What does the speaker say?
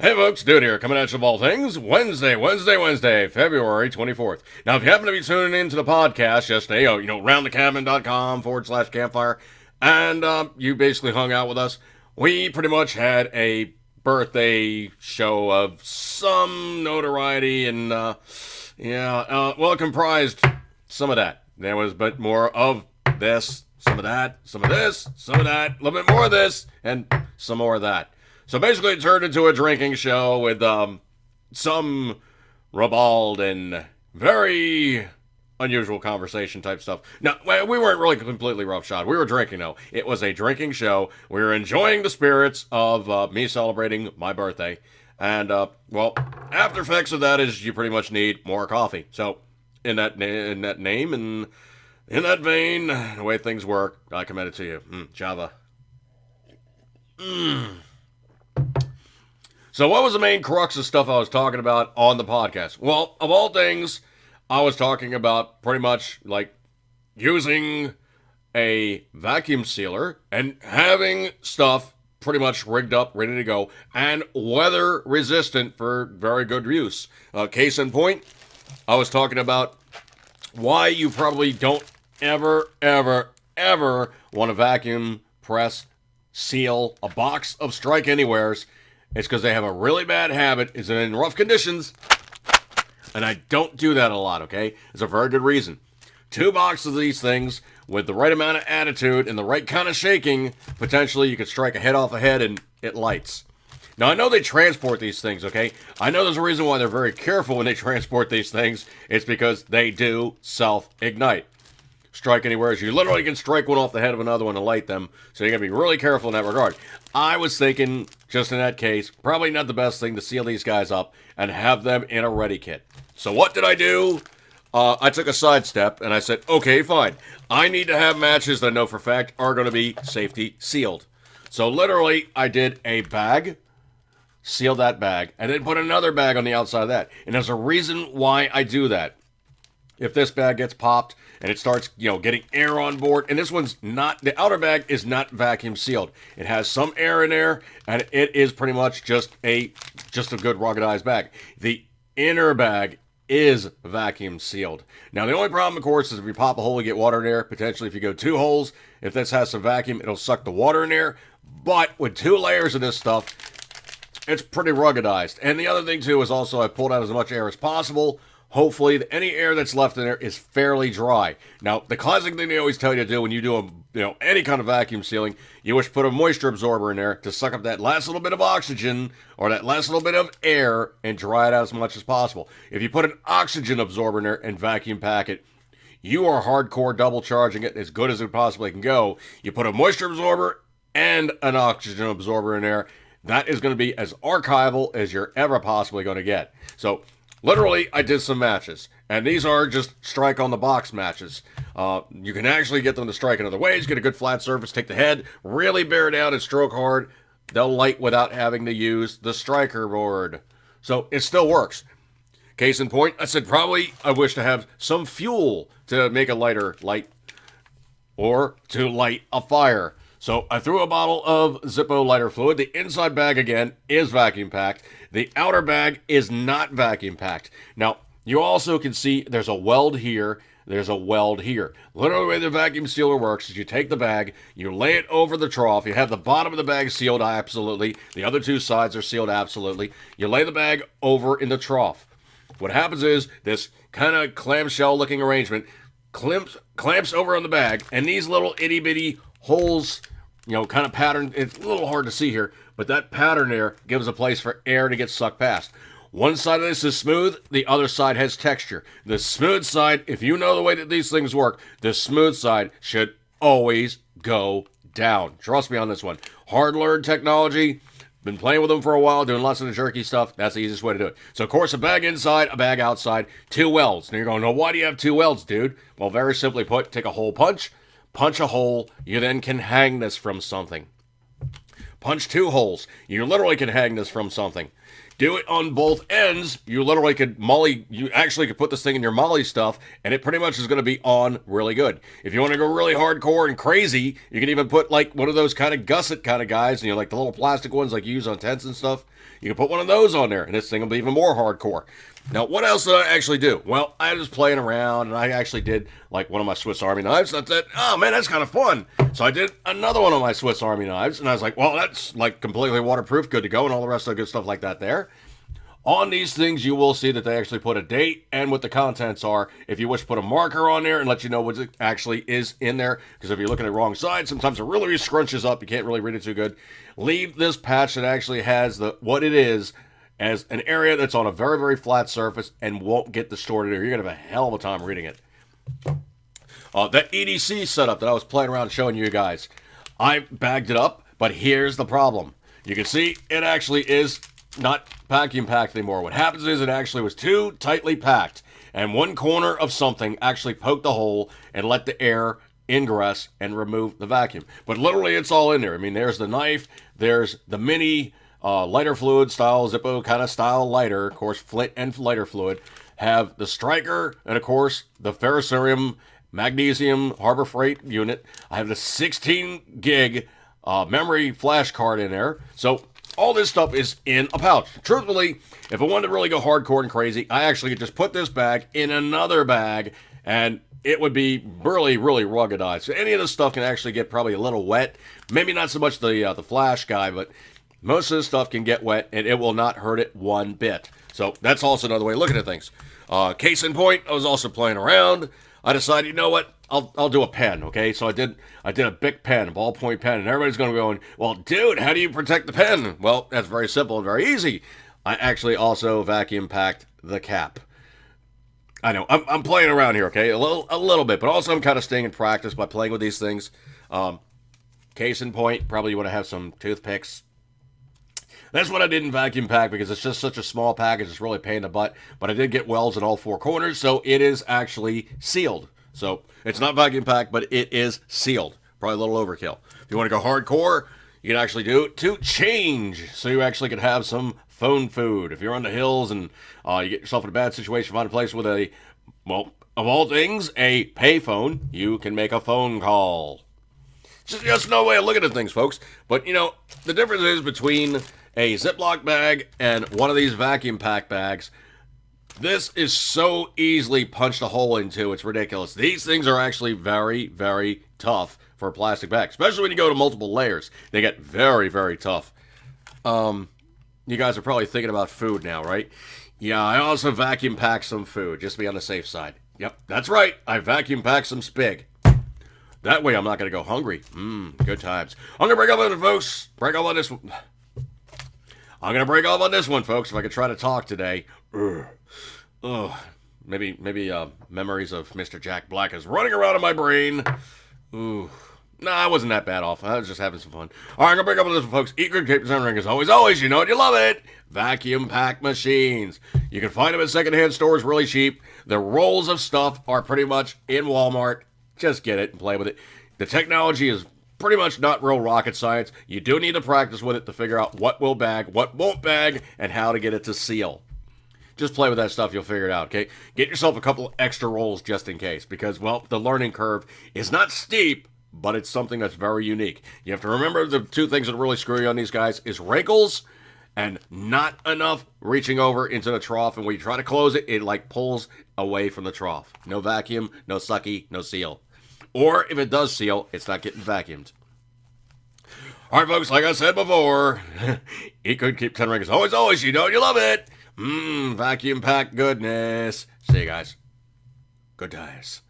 Hey folks, Dude here, coming at you of all things, Wednesday, February 24th. Now, if you happen to be tuning into the podcast yesterday, roundthecabin.com/campfire, and you basically hung out with us, we pretty much had a birthday show of some notoriety, and, it comprised some of that. There was a bit more of this, some of that, some of this, some of that, a little bit more of this, and some more of that. So basically, it turned into a drinking show with some ribald and very unusual conversation type stuff. Now, we weren't really completely roughshod. We were drinking, though. It was a drinking show. We were enjoying the spirits of me celebrating my birthday. And, after effects of that is you pretty much need more coffee. So, in that name and in that vein, the way things work, I commend it to you. Java. So what was the main crux of stuff I was talking about on the podcast? Well, of all things, I was talking about pretty much like using a vacuum sealer and having stuff pretty much rigged up, ready to go, and weather resistant for very good use. Case in point, I was talking about why you probably don't ever want to vacuum press seal a box of Strike Anywheres. It's because they have a really bad habit. It's in rough conditions. And I don't do that a lot, okay? It's a very good reason. 2 boxes of these things with the right amount of attitude and the right kind of shaking, potentially you could strike a head off a head and it lights. Now, I know they transport these things, okay? I know there's a reason why they're very careful when they transport these things. It's because they do self-ignite. Strike Anywheres, you literally can strike one off the head of another one and light them, so you gotta be really careful in that regard. I was thinking, just in that case, probably not the best thing to seal these guys up and have them in a ready kit. So what did I do? I took a sidestep and I said, okay, fine. I need to have matches that I know for a fact are going to be safety sealed. So literally, I did a bag, sealed that bag, and then put another bag on the outside of that. And there's a reason why I do that. If this bag gets popped and it starts, getting air on board, and this one's not, the outer bag is not vacuum sealed. It has some air in there, and it is pretty much just a good ruggedized bag. The inner bag is vacuum sealed. Now, the only problem, of course, is if you pop a hole, you get water in there. Potentially, if you go 2 holes, if this has some vacuum, it'll suck the water in there. But with 2 layers of this stuff, it's pretty ruggedized. And the other thing, too, is also I pulled out as much air as possible. Hopefully, any air that's left in there is fairly dry. Now, the classic thing they always tell you to do when you do any kind of vacuum sealing, you wish to put a moisture absorber in there to suck up that last little bit of oxygen or that last little bit of air and dry it out as much as possible. If you put an oxygen absorber in there and vacuum pack it, you are hardcore double charging it as good as it possibly can go. You put a moisture absorber and an oxygen absorber in there, that is going to be as archival as you're ever possibly going to get. So, literally, I did some matches, and these are just strike on the box matches. You can actually get them to strike in other ways, get a good flat surface, take the head, really bear down and stroke hard. They'll light without having to use the striker board. So it still works. Case in point, I said probably I wish to have some fuel to make a lighter light or to light a fire. So I threw a bottle of Zippo lighter fluid. The inside bag, again, is vacuum packed. The outer bag is not vacuum packed. Now, you also can see there's a weld here. There's a weld here. Literally, the way the vacuum sealer works is you take the bag, you lay it over the trough. You have the bottom of the bag sealed, absolutely. The other 2 sides are sealed, absolutely. You lay the bag over in the trough. What happens is this kind of clamshell-looking arrangement clamps over on the bag, and these little itty-bitty holes, kind of pattern. It's a little hard to see here, but that pattern there gives a place for air to get sucked past. One side of this is smooth, the other side has texture. The smooth side, if you know the way that these things work, the smooth side should always go down. Trust me on this one. Hard-learned technology. Been playing with them for a while, doing lots of the jerky stuff. That's the easiest way to do it. So, of course, a bag inside, a bag outside, 2 welds. Now you're going, no, why do you have 2 welds, dude? Well, very simply put, take a hole punch a hole, you then can hang this from something. Punch 2 holes, you literally can hang this from something. do it on both ends, you literally could you actually could put this thing in your molly stuff, and it pretty much is going to be on really good. If you want to go really hardcore and crazy, you can even put like one of those kind of gusset kind of guys, like the little plastic ones like you use on tents and stuff. You can put one of those on there, and this thing will be even more hardcore. Now, what else did I actually do? Well, I was playing around, and I actually did, like, one of my Swiss Army knives. I said, oh, man, that's kind of fun. So I did another one of my Swiss Army knives, and I was like, well, that's, like, completely waterproof, good to go, and all the rest of the good stuff like that there. On these things, you will see that they actually put a date and what the contents are. If you wish to put a marker on there and let you know what actually is in there, because if you're looking at the wrong side, sometimes it really scrunches up. You can't really read it too good. Leave this patch that actually has what it is as an area that's on a very, very flat surface and won't get distorted, or you're going to have a hell of a time reading it. That EDC setup that I was playing around showing you guys, I bagged it up, but here's the problem. You can see it actually is not vacuum packed anymore. What happens is it actually was too tightly packed, and one corner of something actually poked the hole and let the air ingress and remove the vacuum. But literally, it's all in there. I mean, there's the knife, there's the mini lighter fluid style, Zippo kind of style lighter, of course, flint and lighter fluid, have the striker, and of course, the ferrocerium magnesium Harbor Freight unit. I have the 16 gig memory flash card in there. So all this stuff is in a pouch. Truthfully, if I wanted to really go hardcore and crazy, I actually could just put this bag in another bag, and it would be really, really ruggedized. So any of this stuff can actually get probably a little wet. Maybe not so much the flash guy, but most of this stuff can get wet, and it will not hurt it one bit. So that's also another way of looking at things. Case in point, I was also playing around. I decided, you know what? I'll do a pen, okay? So I did a Bic pen, a ballpoint pen, and everybody's going to be going, well, dude, how do you protect the pen? Well, that's very simple and very easy. I actually also vacuum packed the cap. I know, I'm playing around here, okay? A little bit, but also I'm kind of staying in practice by playing with these things. Case in point, probably you want to have some toothpicks. That's what I didn't vacuum pack because it's just such a small package. It's really a pain in the butt. But I did get welds in all four corners, so it is actually sealed. So it's not vacuum packed, but it is sealed. Probably a little overkill. If you want to go hardcore, you can actually do it to change. So you actually could have some phone food. If you're on the hills and you get yourself in a bad situation, find a place with a, well, of all things, a payphone, you can make a phone call. Just no way of looking at things, folks. But, the difference is between a Ziploc bag and one of these vacuum pack bags. This is so easily punched a hole into, it's ridiculous. These things are actually very, very tough for a plastic bag, especially when you go to multiple layers. They get very, very tough. You guys are probably thinking about food now, right? Yeah, I also vacuum pack some food, just to be on the safe side. Yep, that's right. I vacuum pack some Spig. That way I'm not going to go hungry. Good times. I'm going to break up on it, folks. Break up on this one. I'm going to break off on this one, folks, if I could try to talk today. Maybe memories of Mr. Jack Black is running around in my brain. Ooh. Nah, I wasn't that bad off. I was just having some fun. All right, I'm going to break up on this one, folks. Eat good, keep ring as always, you know it, you love it. Vacuum pack machines. You can find them at secondhand stores really cheap. The rolls of stuff are pretty much in Walmart. Just get it and play with it. The technology is pretty much not real rocket science. You do need to practice with it to figure out what will bag, what won't bag, and how to get it to seal. Just play with that stuff, you'll figure it out, okay? Get yourself a couple extra rolls just in case, because, well, the learning curve is not steep, but it's something that's very unique. You have to remember the two things that really screw you on these guys is wrinkles and not enough reaching over into the trough, and when you try to close it, it like pulls away from the trough. No vacuum, no sucky, no seal. Or if it does seal, it's not getting vacuumed. All right, folks, like I said before, eat good, keep 10 rings. Always, you know you love it. Vacuum pack goodness. See you guys. Good times.